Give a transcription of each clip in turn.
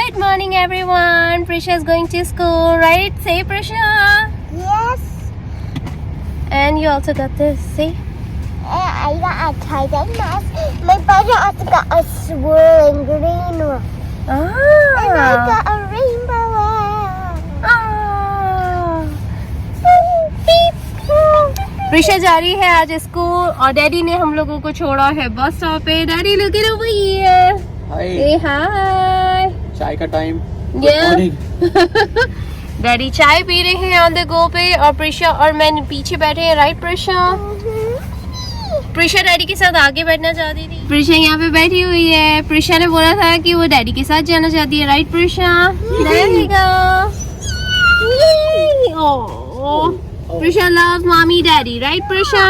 Good morning, everyone. Prisha is going to school, right? Say, Prisha. Yes. And you also got this. See? I got a Titan mask. My brother also got a swirling green one. And I got a rainbow one. Prisha जा रही है आज school और daddy ने हम लोगों को छोड़ा है बस स्टॉप पे. Daddy look at over here. Say hi. चाय का टाइम. डैडी चाय पी रहे हैं ऑन द गो पे और प्रिशा और मैं पीछे बैठे हैं. राइट प्रिशा? प्रिशा डैडी के साथ आगे बैठना चाहती थी. प्रिशा यहाँ पे बैठी हुई है. प्रिशा ने बोला था कि वो डैडी के साथ जाना चाहती है. Right Prisha? There we go. Oh. Prisha loves mommy daddy, right Prisha?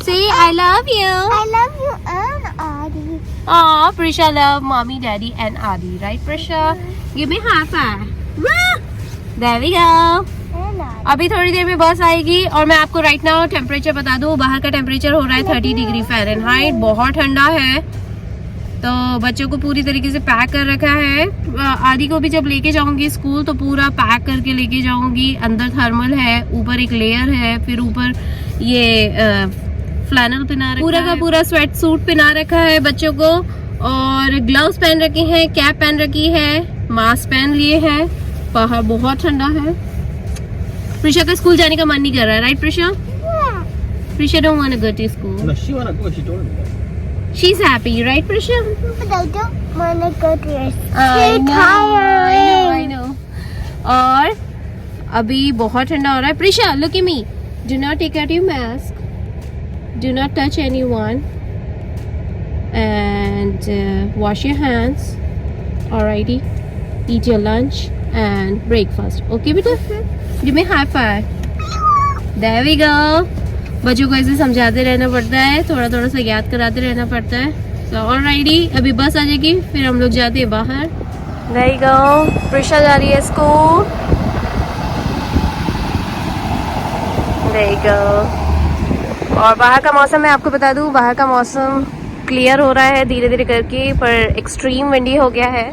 Say I love you. I love you and Adi. Oh, Prisha love mommy daddy and Adi, right Prisha? Give me high five. There we go. And Adi. अभी थोड़ी देर में बस आएगी और मैं आपको right now temperature बता दूं. बाहर का टेम्परेचर हो रहा है 30 डिग्री फ़ारेनहाइट. बहुत ठंडा है तो बच्चों को पूरी तरीके से पैक कर रखा है. आदि को भी जब लेके जाऊंगी स्कूल तो पूरा पैक करके लेके जाऊंगी. अंदर थर्मल है, ऊपर एक लेयर है, फिर ऊपर ये फ्लैनल पहना रखा है, पूरा का पूरा स्वेट सूट पहना रखा है बच्चों को. और ग्लव्स पहन रखे हैं, कैप पहन रखी है, मास्क पहन लिए हैं. बाहर बहुत ठंडा है. प्रिशा का स्कूल जाने का मन नहीं कर रहा है. Right Prisha? Prisha don't want to go to school. No, she wanna go. She told me that. She's happy, right Prisha? But I don't want to go to your I know, tiring. I know. और अभी बहुत ठंडा हो रहा है. Prisha, look at me. Do not take out your mask. Do not touch anyone. And wash your hands. Alrighty. Eat your lunch and breakfast. Okay, beta? Give me high five. There we go. बच्चों को ऐसे समझाते रहना पड़ता है, थोड़ा थोड़ा सा याद कराते रहना पड़ता है. तो ऑलराइटी, अभी बस आ जाएगी फिर हम लोग जाते हैं बाहर. There you go. प्रिशा जा रही है स्कूल. There you go. और बाहर का मौसम मैं आपको बता दूं, बाहर का मौसम क्लियर हो रहा है धीरे धीरे करके, पर एक्सट्रीम विंडी हो गया है.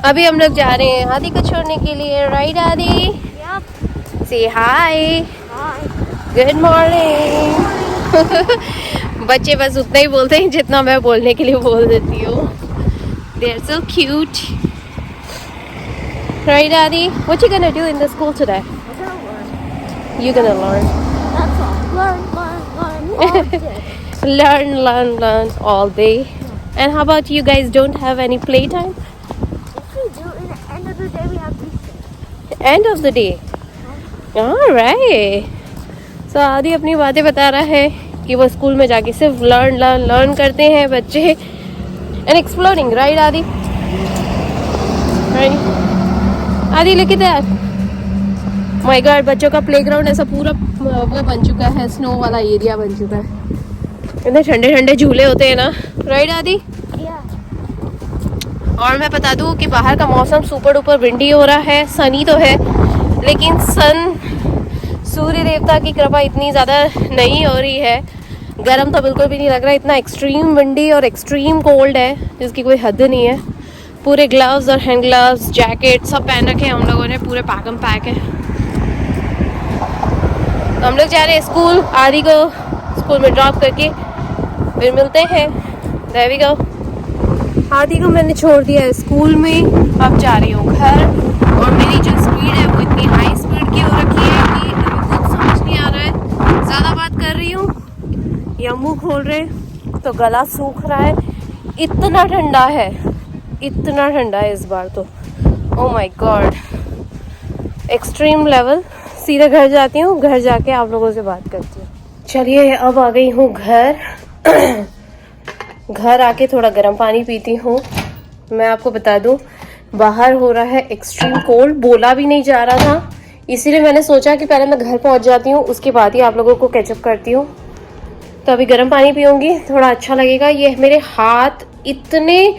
अभी हम लोग जा रहे हैं आदि को छोड़ने के लिए. राइट आदि? Say hi. Good morning. बच्चे बस उतना ही बोलते हैं जितना मैं बोलने के लिए बोल देती हूँ. They are so cute. Right Aadi? What you gonna do in the school today? You gonna learn. That's all. Learn all day. learn all day. And how about you guys don't have any playtime? If we do, in the end of the day, we have recess. End of the day. All right. तो आदि अपनी बातें बता रहा है कि वो school में जाके सिर्फ लर्न करते हैं बच्चे. And exploring. राइट आदि? आदि look at that. My God, बच्चों का प्लेग्राउंड ऐसा पूरा वो बन चुका है, स्नो वाला एरिया बन चुका है. इतने ठंडे ठंडे झूले होते हैं ना. राइट आदि? Yeah. और मैं बता दूं कि बाहर का मौसम सुपर डुपर विंडी हो रहा है. सनी तो है लेकिन सूर्य देवता की कृपा इतनी ज़्यादा नहीं हो रही है. गर्म तो बिल्कुल भी नहीं लग रहा. इतना एक्सट्रीम विंडी और एक्सट्रीम कोल्ड है जिसकी कोई हद नहीं है. पूरे ग्लव्स और हैंड ग्लव्स, जैकेट सब पहन रखे हैं हम लोगों ने. पूरे पैकम पैक है. तो हम लोग जा रहे हैं स्कूल. आदि को स्कूल में ड्रॉप करके फिर मिलते हैं. There we go. आदि को मैंने छोड़ दिया है स्कूल में. अब जा रही हूँ घर. और मेरी जो स्पीड है वो इतनी हाई स्पीड की हो रखी है कि कुछ समझ नहीं आ रहा है. ज़्यादा बात कर रही हूँ या मुंह खोल रहे तो गला सूख रहा है. इतना ठंडा है, इतना ठंडा है इस बार तो. Oh my God, extreme level. सीधे घर जाती हूँ, घर जाके आप लोगों से बात करती हूँ. चलिए अब आ गई हूँ घर. घर आके थोड़ा गर्म पानी पीती हूँ. मैं आपको बता दूँ बाहर हो रहा है एक्सट्रीम कोल्ड. बोला भी नहीं जा रहा था, इसीलिए मैंने सोचा कि पहले मैं घर पहुँच जाती हूँ, उसके बाद ही आप लोगों को कैचअप करती हूँ. तो अभी गर्म पानी पीऊँगी, थोड़ा अच्छा लगेगा. ये मेरे हाथ इतने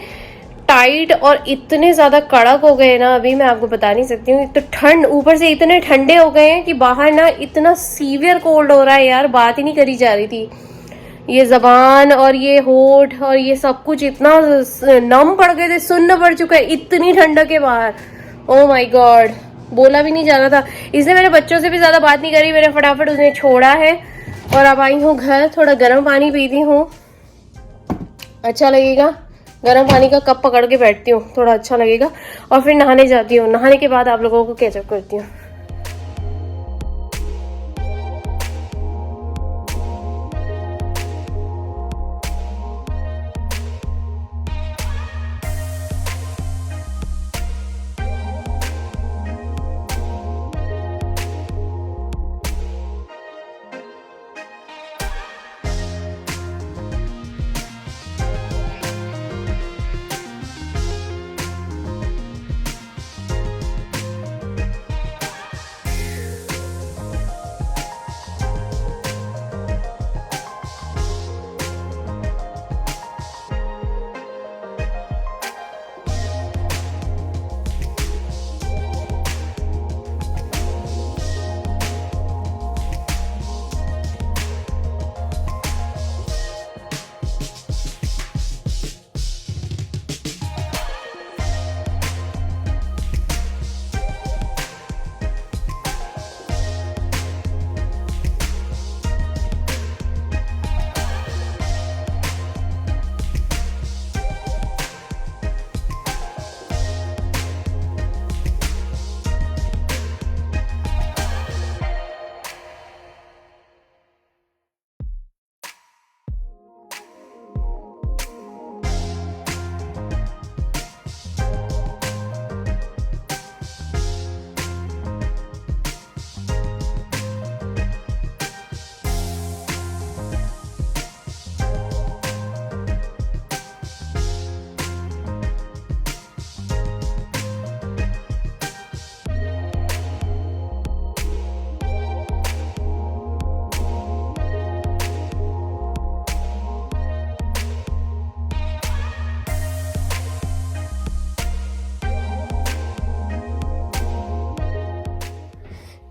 टाइट और इतने ज़्यादा कड़क हो गए ना, अभी मैं आपको बता नहीं सकती हूँ. तो ठंड ऊपर से इतने ठंडे हो गए हैं कि बाहर ना इतना सीवियर कोल्ड हो रहा है यार, बात ही नहीं करी जा रही थी. ये जबान और ये होठ और ये सब कुछ इतना नम पड़ गए थे, सुन्न पड़ चुका है इतनी ठंडक के बाहर। ओ माय गॉड, बोला भी नहीं जा रहा था, इसलिए मैंने बच्चों से भी ज्यादा बात नहीं करी, मैंने फटाफट उसने छोड़ा है और अब आई हूँ घर। थोड़ा गर्म पानी पीती हूँ, अच्छा लगेगा। गर्म पानी का कप पकड़ के बैठती हूँ, थोड़ा अच्छा लगेगा, और फिर नहाने जाती हूँ। नहाने के बाद आप लोगों को कैचअप करती हूँ।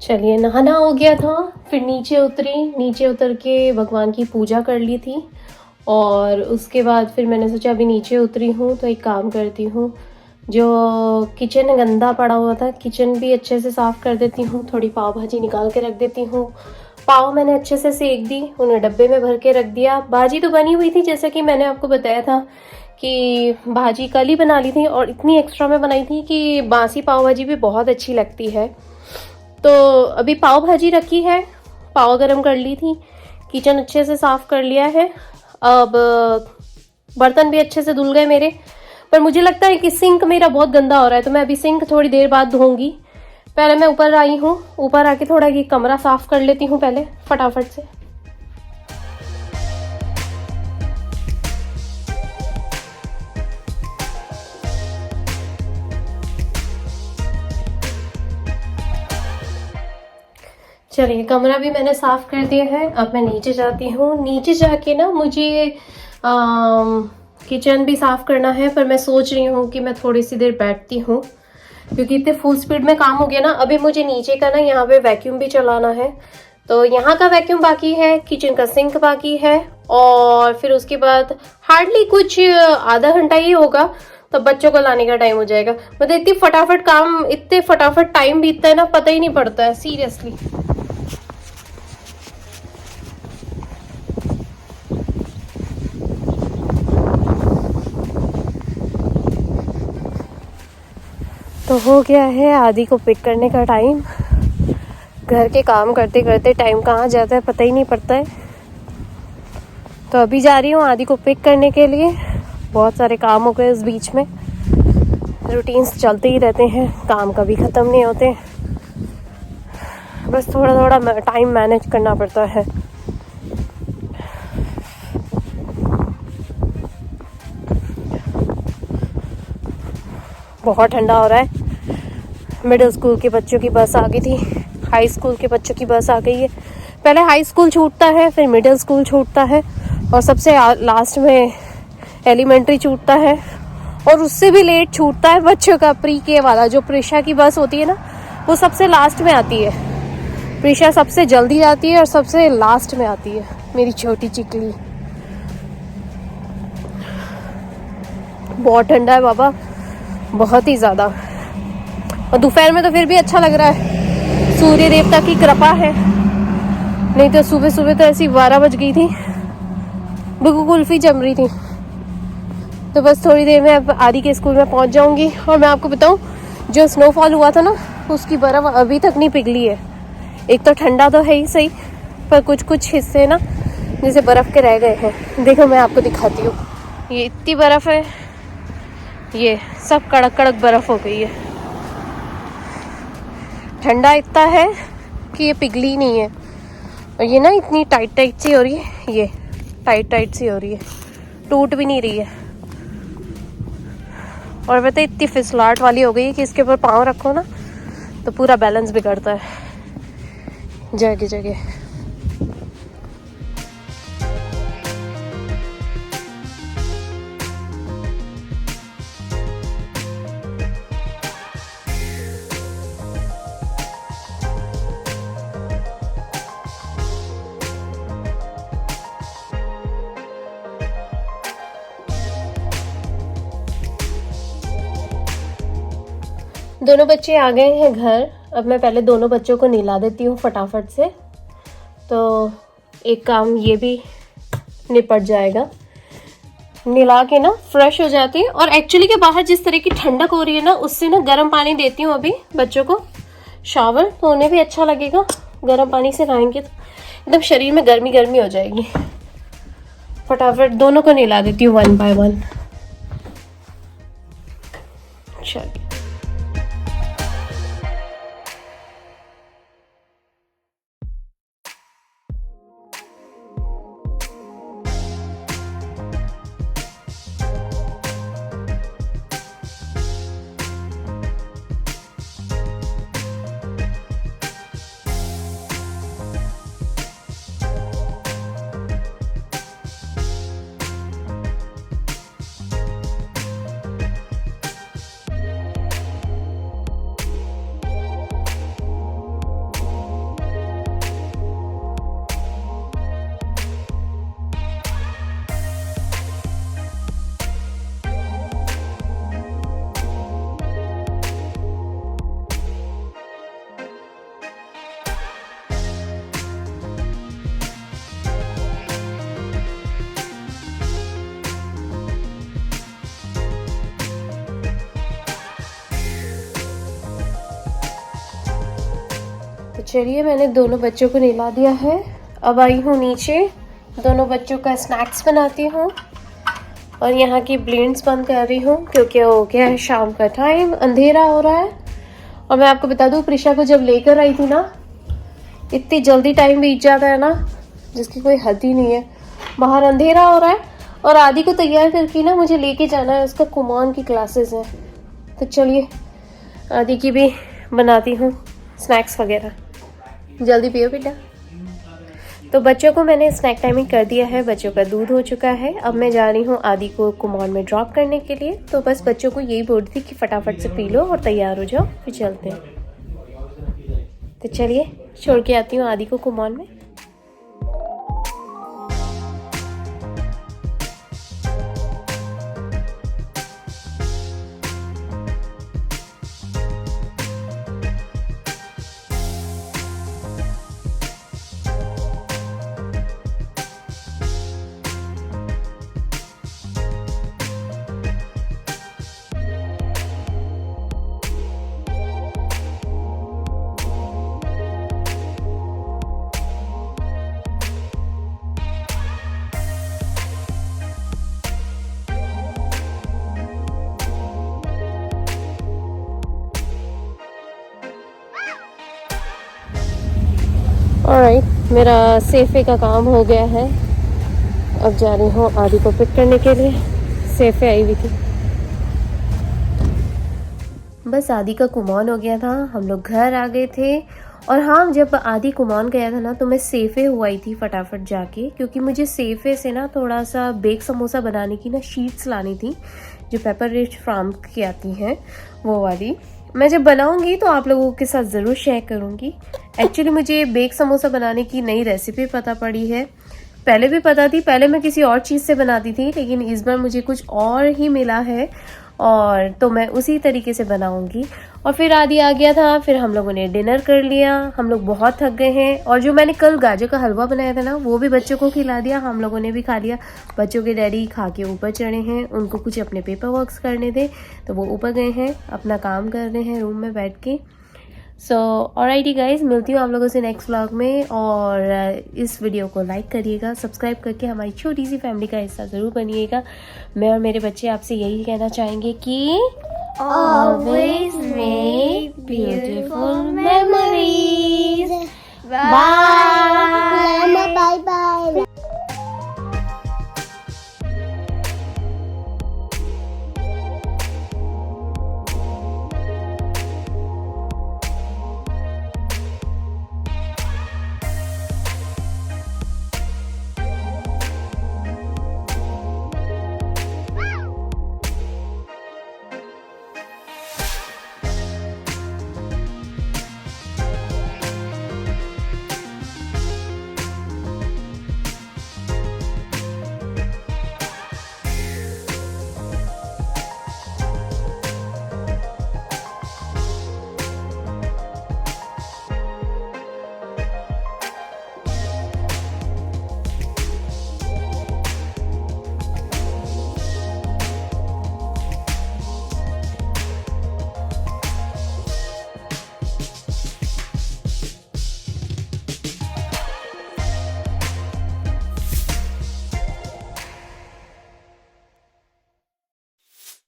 चलिए, नहाना हो गया था, फिर नीचे उतरी, नीचे उतर के भगवान की पूजा कर ली थी, और उसके बाद फिर मैंने सोचा अभी नीचे उतरी हूँ तो एक काम करती हूँ, जो किचन गंदा पड़ा हुआ था किचन भी अच्छे से साफ़ कर देती हूँ। थोड़ी पाव भाजी निकाल के रख देती हूँ। पाव मैंने अच्छे से सेक दी, उन्हें डब्बे में भर के रख दिया। भाजी तो बनी हुई थी, जैसा कि मैंने आपको बताया था कि भाजी कल ही बना ली थी, और इतनी एक्स्ट्रा में बनाई थी कि बासी पाव भाजी भी बहुत अच्छी लगती है। तो अभी पाव भाजी रखी है, पाव गरम कर ली थी, किचन अच्छे से साफ़ कर लिया है। अब बर्तन भी अच्छे से धुल गए मेरे, पर मुझे लगता है कि सिंक मेरा बहुत गंदा हो रहा है, तो मैं अभी सिंक थोड़ी देर बाद धोऊंगी। पहले मैं ऊपर आई हूँ, ऊपर आके थोड़ा ये कमरा साफ़ कर लेती हूँ पहले फटाफट से। चलिए, कमरा भी मैंने साफ़ कर दिया है। अब मैं नीचे जाती हूँ। नीचे जाके ना मुझे किचन भी साफ़ करना है, पर मैं सोच रही हूँ कि मैं थोड़ी सी देर बैठती हूँ, क्योंकि इतने फुल स्पीड में काम हो गया ना। अभी मुझे नीचे का ना यहाँ पे वैक्यूम भी चलाना है, तो यहाँ का वैक्यूम बाकी है, किचन का सिंक बाकी है, और फिर उसके बाद हार्डली कुछ आधा घंटा ही होगा, तो बच्चों को लाने का टाइम हो जाएगा। मतलब इतनी फटाफट काम, इतने फटाफट टाइम बीतता है ना, पता ही नहीं पड़ता है सीरियसली। तो हो गया है आदि को पिक करने का टाइम। घर के काम करते करते टाइम कहाँ जाता है पता ही नहीं पड़ता है। तो अभी जा रही हूँ आदि को पिक करने के लिए। बहुत सारे काम हो गए इस बीच में, रूटीन्स चलते ही रहते हैं, काम कभी ख़त्म नहीं होते, बस थोड़ा थोड़ा टाइम मैनेज करना पड़ता है। बहुत ठंडा हो रहा है। मिडिल स्कूल के बच्चों की बस आ गई थी, हाई स्कूल के बच्चों की बस आ गई है। पहले हाई स्कूल छूटता है, फिर मिडिल स्कूल छूटता है, और सबसे लास्ट में एलिमेंट्री छूटता है, और उससे भी लेट छूटता है बच्चों का प्री के वाला। जो प्रीशा की बस होती है ना, वो सबसे लास्ट में आती है। प्रीशा सबसे जल्दी आती है और सबसे लास्ट में आती है, मेरी छोटी चिकली। बहुत ठंडा है बाबा, बहुत ही ज़्यादा। और दोपहर में तो फिर भी अच्छा लग रहा है, सूर्य देवता की कृपा है। नहीं तो सुबह सुबह तो ऐसी 12 बज गई थी, बिल्कुल कुल्फी जम रही थी। तो बस थोड़ी देर में अब आदि के स्कूल में पहुंच जाऊंगी। और मैं आपको बताऊं, जो स्नोफॉल हुआ था ना, उसकी बर्फ़ अभी तक नहीं पिघली है। एक तो ठंडा तो है ही सही, पर कुछ कुछ हिस्से ना जैसे बर्फ़ के रह गए हैं। देखो मैं आपको दिखाती हूँ, ये इतनी बर्फ़ है, ये सब कड़क कड़क बर्फ़ हो गई है। ठंडा इतना है कि ये पिघली नहीं है। और ये ना इतनी टाइट टाइट सी हो रही है, ये टाइट टाइट सी हो रही है, टूट भी नहीं रही है। और पता है इतनी फिसलाहट वाली हो गई है कि इसके ऊपर पाँव रखो ना तो पूरा बैलेंस बिगड़ता है जगह जगह। दोनों बच्चे आ गए हैं घर। अब मैं पहले दोनों बच्चों को नहला देती हूँ फटाफट से, तो एक काम ये भी निपट जाएगा। नहला के ना फ्रेश हो जाती है। और एक्चुअली के बाहर जिस तरह की ठंडक हो रही है ना, उससे ना गर्म पानी देती हूँ अभी बच्चों को शावर, तो उन्हें भी अच्छा लगेगा। गर्म पानी से नहाएंगे तो एकदम शरीर में गर्मी गर्मी हो जाएगी। फटाफट दोनों को नहला देती हूँ 1 by 1। चलिए चलिए मैंने दोनों बच्चों को नहला दिया है। अब आई हूँ नीचे, दोनों बच्चों का स्नैक्स बनाती हूँ और यहाँ की ब्लेंड्स बंद कर रही हूँ क्योंकि हो गया है शाम का टाइम, अंधेरा हो रहा है। और मैं आपको बता दूँ, प्रिशा को जब लेकर आई थी ना, इतनी जल्दी टाइम बीत जाता है ना जिसकी कोई हद ही नहीं है। बाहर अंधेरा हो रहा है और आदि को तैयार करके ना मुझे लेके जाना है, उसका कुमान की क्लासेस हैं। तो चलिए आदि की भी बनाती हूँ स्नैक्स वगैरह। जल्दी पियो बेटा। तो बच्चों को मैंने स्नैक टाइमिंग कर दिया है, बच्चों का दूध हो चुका है। अब मैं जा रही हूँ आदि को कुमार में ड्रॉप करने के लिए। तो बस बच्चों को यही बोल रही थी कि फटाफट से पी लो और तैयार हो जाओ, फिर चलते हैं। तो चलिए छोड़ के आती हूँ आदि को कुमार में। ऑलराइट, मेरा सेफे का काम हो गया है। अब जा रही हूँ आदि को पिक करने के लिए। सेफे आई हुई थी। बस आदि का कुमान हो गया था, हम लोग घर आ गए थे। और हाँ, जब आदि कुमान गया था ना तो मैं सेफे हुई थी फटाफट जाके, क्योंकि मुझे सेफे से ना थोड़ा सा बेक समोसा बनाने की ना शीट्स लानी थी, जो पेपर रिच फार्म की आती हैं वो वाली। मैं जब बनाऊंगी तो आप लोगों के साथ ज़रूर शेयर करूंगी। एक्चुअली मुझे बेक समोसा बनाने की नई रेसिपी पता पड़ी है, पहले भी पता थी, पहले मैं किसी और चीज़ से बनाती थी, लेकिन इस बार मुझे कुछ और ही मिला है और तो मैं उसी तरीके से बनाऊंगी। और फिर आदि आ गया था, फिर हम लोगों ने डिनर कर लिया। हम लोग बहुत थक गए हैं और जो मैंने कल गाजर का हलवा बनाया था ना, वो भी बच्चों को खिला दिया, हम लोगों ने भी खा लिया। बच्चों के डैडी खा के ऊपर चढ़े हैं, उनको कुछ अपने पेपर वर्क्स करने थे तो वो ऊपर गए हैं, अपना काम कर रहे हैं रूम में बैठ के। सो ऑलराइटी गाइज, मिलती हूँ आप लोगों से नेक्स्ट व्लॉग में। और इस वीडियो को लाइक करिएगा, सब्सक्राइब करके हमारी छोटी सी फैमिली का हिस्सा ज़रूर बनिएगा। मैं और मेरे बच्चे आपसे यही कहना चाहेंगे कि always make beautiful memories. Bye.